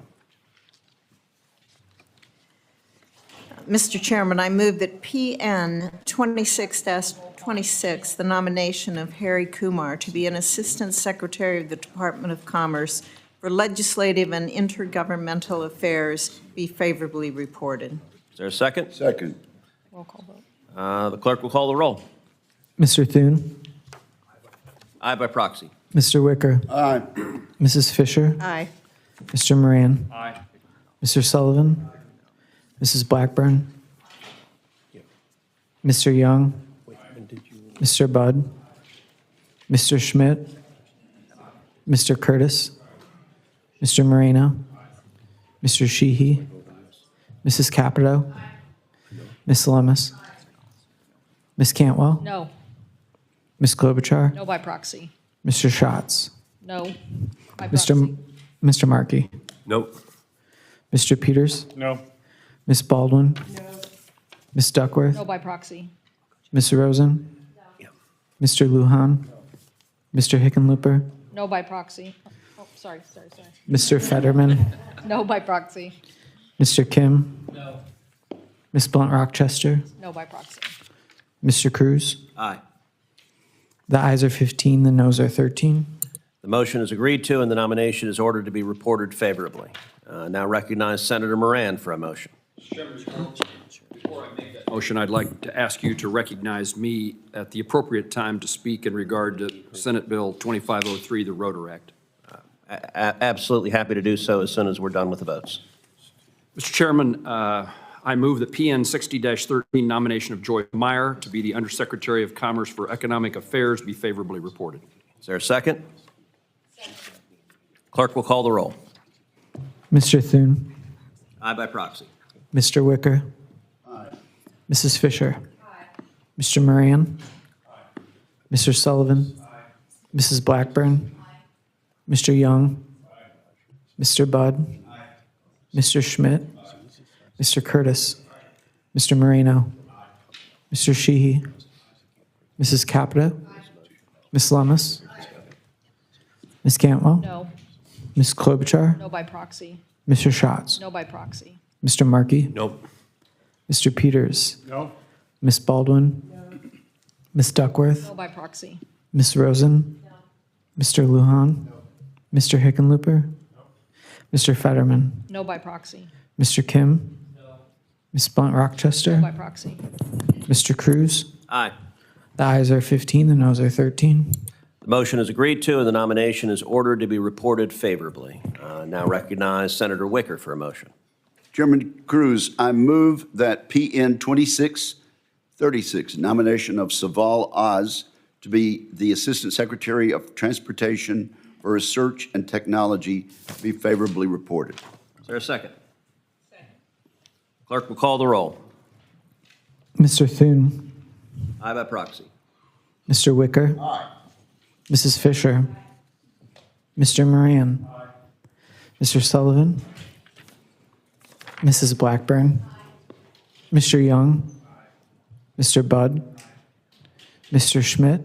Mr. Chairman, I move that PN 26-26, the nomination of Harry Kumar to be an Assistant Secretary of the Department of Commerce for Legislative and Intergovernmental Affairs, be favorably reported. Is there a second? Second. Roll call vote. The clerk will call the roll. Mr. Thune, Aye by proxy. Mr. Wicker, Aye. Mrs. Fisher, Aye. Mr. Moran. Aye. Mr. Sullivan, Mrs. Blackburn, Mr. Young, Mr. Budd, Mr. Schmidt, Mr. Curtis, Mr. Moreno, Mr. Sheehy, Mrs. Capito, Ms. Lemus, Ms. Cantwell, No. Ms. Klobuchar, No by proxy. Mr. Schatz, No by proxy. Mr. Markey, Nope. Mr. Peters, No. Ms. Baldwin, Ms. Duckworth, No by proxy. Ms. Rosen, Mr. Lujan, Mr. Hickenlooper, No by proxy. Oh, sorry. Mr. Fetterman, No by proxy. Mr. Kim, Ms. Blunt Rochester, No by proxy. Mr. Cruz. Aye. The ayes are 15, the noes are 13. The motion is agreed to, and the nomination is ordered to be reported favorably. Now recognize Senator Moran for a motion. Motion, I'd like to ask you to recognize me at the appropriate time to speak in regard to Senate Bill 2503, the ROTOR Act. Absolutely happy to do so as soon as we're done with the votes. Mr. Chairman, I move that PN 60-13 nomination of Joyce Meyer to be the Undersecretary of Commerce for Economic Affairs be favorably reported. Is there a second? Clerk will call the roll. Mr. Thune, Aye by proxy. Mr. Wicker, Mrs. Fisher, Mr. Moran, Mr. Sullivan, Mrs. Blackburn, Mr. Young, Mr. Budd, Mr. Schmidt, Mr. Curtis, Mr. Moreno, Mr. Sheehy, Mrs. Capito, Ms. Lemus, Ms. Cantwell, No. Ms. Klobuchar, No by proxy. Mr. Schatz, No by proxy. Mr. Markey, Nope. Mr. Peters, No. Ms. Baldwin, Ms. Duckworth, No by proxy. Ms. Rosen, Mr. Lujan, Mr. Hickenlooper, Mr. Fetterman, No by proxy. Mr. Kim, Ms. Blunt No by Rochester, proxy. Mr. Cruz. Aye. The ayes are 15, the noes are 13. The motion is agreed to, and the nomination is ordered to be reported favorably. Now recognize Senator Wicker for a motion. Chairman Cruz, I move that PN 2636, nomination of Seval to be the Assistant Secretary of Transportation for Research and Technology, be favorably reported. Is there a second? Clerk will call the roll. Mr. Thune, Aye by proxy. Mr. Wicker, Mrs. Fisher, Mr. Moran, Mr. Sullivan, Mrs. Blackburn, Mr. Young, Mr. Budd, Mr. Schmidt,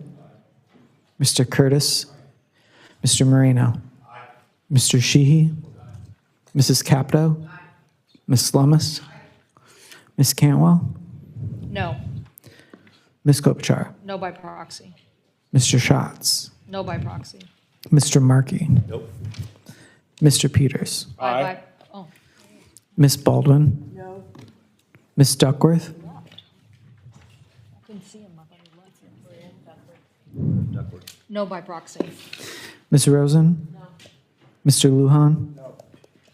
Mr. Curtis, Mr. Moreno. Mr. Sheehy. Mrs. Capito. Ms. Lummis. Ms. Cantwell. No. Ms. Klobuchar. No by proxy. Mr. Schatz. No by proxy. Mr. Markey. Nope. Mr. Peters. Aye. Oh, Ms. Baldwin. no. Ms. Duckworth. I couldn't see him. No by proxy. Ms. Rosen. Mr. Lujan.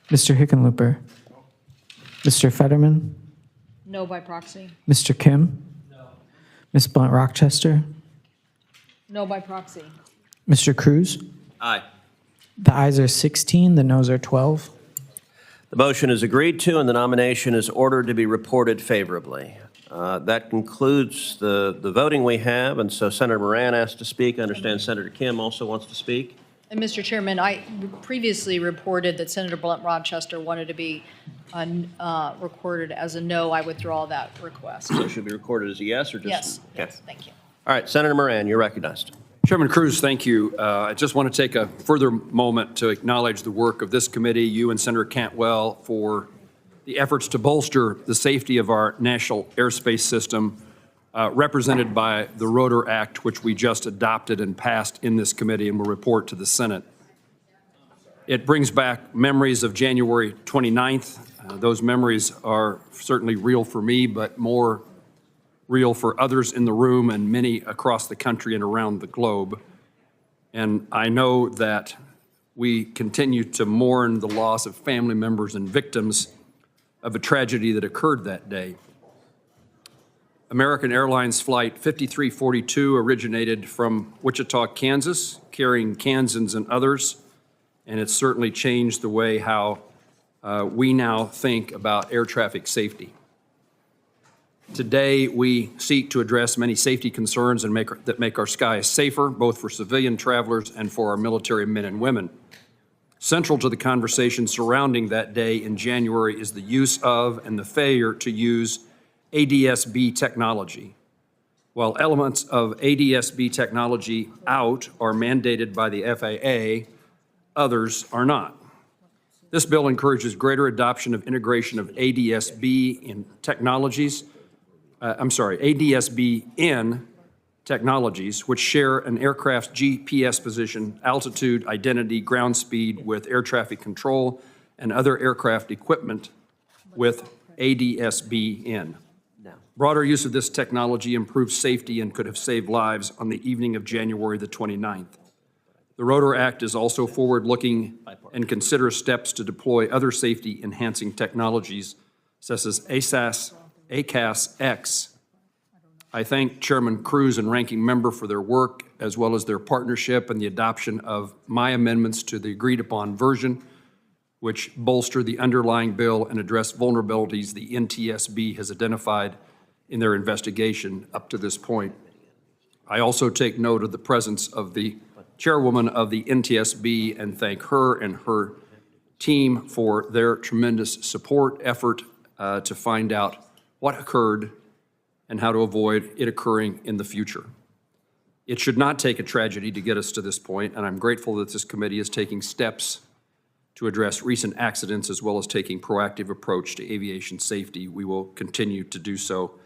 Mr. Hickenlooper. Mr. Fetterman. No by proxy. Mr. Kim. Ms. Blunt Rochester. No by proxy. Mr. Cruz. Aye. The ayes are 16, the noes are 12. The motion is agreed to, and the nomination is ordered to be reported favorably. That concludes the voting we have, and so Senator Moran asked to speak. I understand Senator Kim also wants to speak. And Mr. Chairman, I previously reported that Senator Blunt Rochester wanted to be recorded as a no. I withdraw that request. So it should be recorded as a yes or just? Yes, Okay. yes, thank you. All right, Senator Moran, you're recognized. Chairman Cruz, thank you. I just want to take a further moment to acknowledge the work of this committee, you and Senator Cantwell, for the efforts to bolster the safety of our national airspace system, represented by the ROTOR Act, which we just adopted and passed in this committee and will report to the Senate. It brings back memories of January 29th. Those memories are certainly real for me, but more real for others in the room and many across the country and around the globe. And I know that we continue to mourn the loss of family members and victims of a tragedy that occurred that day. American Airlines Flight 5342 originated from Wichita, Kansas, carrying Kansans and others, and it's certainly changed the way how we now think about air traffic safety. Today, we seek to address many safety concerns that make our skies safer, both for civilian travelers and for our military men and women. Central to the conversation surrounding that day in January is the use of and the failure to use ADS-B technology. While elements of ADS-B technology out are mandated by the FAA, others are not. This bill encourages greater adoption of integration of ADS-B in technologies, ADS-B in technologies which share an aircraft's GPS position, altitude, identity, ground speed with air traffic control and other aircraft equipment with ADS-B in. Broader use of this technology improves safety and could have saved lives on the evening of January the 29th. The ROTOR Act is also forward-looking and considers steps to deploy other safety-enhancing technologies such as ACAS-X. I thank Chairman Cruz and Ranking Member for their work, as well as their partnership and the adoption of my amendments to the agreed-upon version, which bolster the underlying bill and address vulnerabilities the NTSB has identified in their investigation up to this point. I also take note of the presence of the chairwoman of the NTSB and thank her and her team for their tremendous support effort to find out what occurred and how to avoid it occurring in the future. It should not take a tragedy to get us to this point, and I'm grateful that this committee is taking steps to address recent accidents as well as taking proactive approach to aviation safety. We will continue to do so.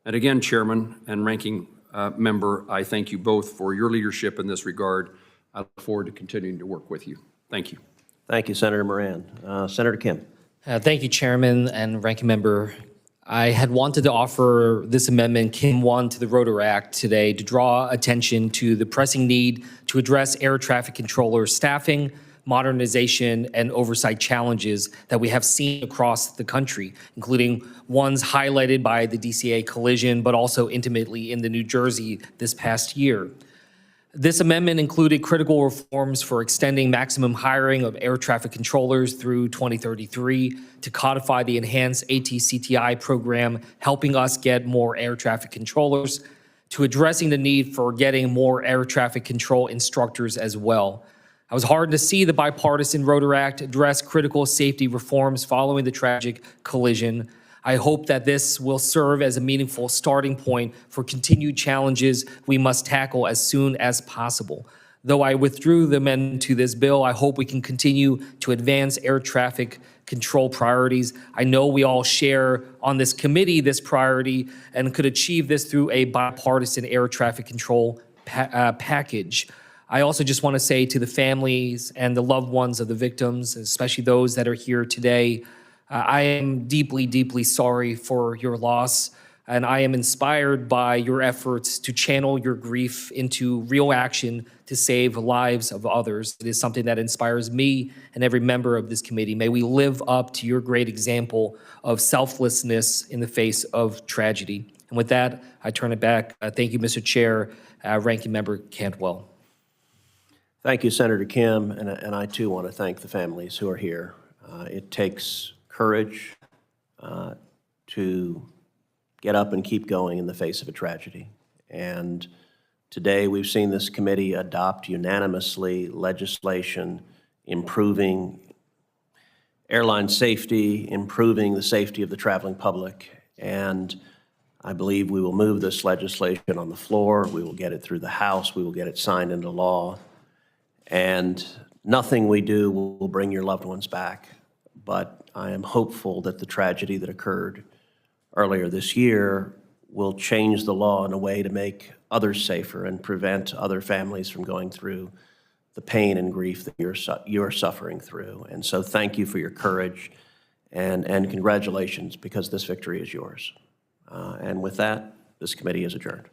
And again, Chairman and Ranking Member, I thank you both for your leadership in this regard. I look forward to continuing to work with you. Thank you. Thank you, Senator Moran. Senator Kim. Thank you, Chairman and Ranking Member. I had wanted to offer this amendment, Kim 1, to the ROTOR Act today to draw attention to the pressing need to address air traffic controller staffing, modernization, and oversight challenges that we have seen across the country, including ones highlighted by the DCA collision, but also intimately in the New Jersey this past year. This amendment included critical reforms for extending maximum hiring of air traffic controllers through 2033 to codify the enhanced ATCTI program, helping us get more air traffic controllers, to addressing the need for getting more air traffic control instructors as well. I was heartened to see the bipartisan ROTOR Act address critical safety reforms following the tragic collision. I hope that this will serve as a meaningful starting point for continued challenges we must tackle as soon as possible. Though I withdrew the amendment to this bill, I hope we can continue to advance air traffic control priorities. I know we all share on this committee this priority and could achieve this through a bipartisan air traffic control package. I also just want to say to the families and the loved ones of the victims, especially those that are here today, I am deeply, deeply sorry for your loss, and I am inspired by your efforts to channel your grief into real action to save the lives of others. It is something that inspires me and every member of this committee. May we live up to your great example of selflessness in the face of tragedy. And with that, I turn it back. Thank you, Mr. Chair, Ranking Member Cantwell. Thank you, Senator Kim, and I too want to thank the families who are here. It takes courage to get up and keep going in the face of a tragedy. And today we've seen this committee adopt unanimously legislation improving airline safety, improving the safety of the traveling public. And I believe we will move this legislation on the floor. We will get it through the House. We will get it signed into law. And nothing we do will bring your loved ones back. But I am hopeful that the tragedy that occurred earlier this year will change the law in a way to make others safer and prevent other families from going through the pain and grief that you're suffering through. And so thank you for your courage and congratulations, because this victory is yours. And with that, this committee is adjourned.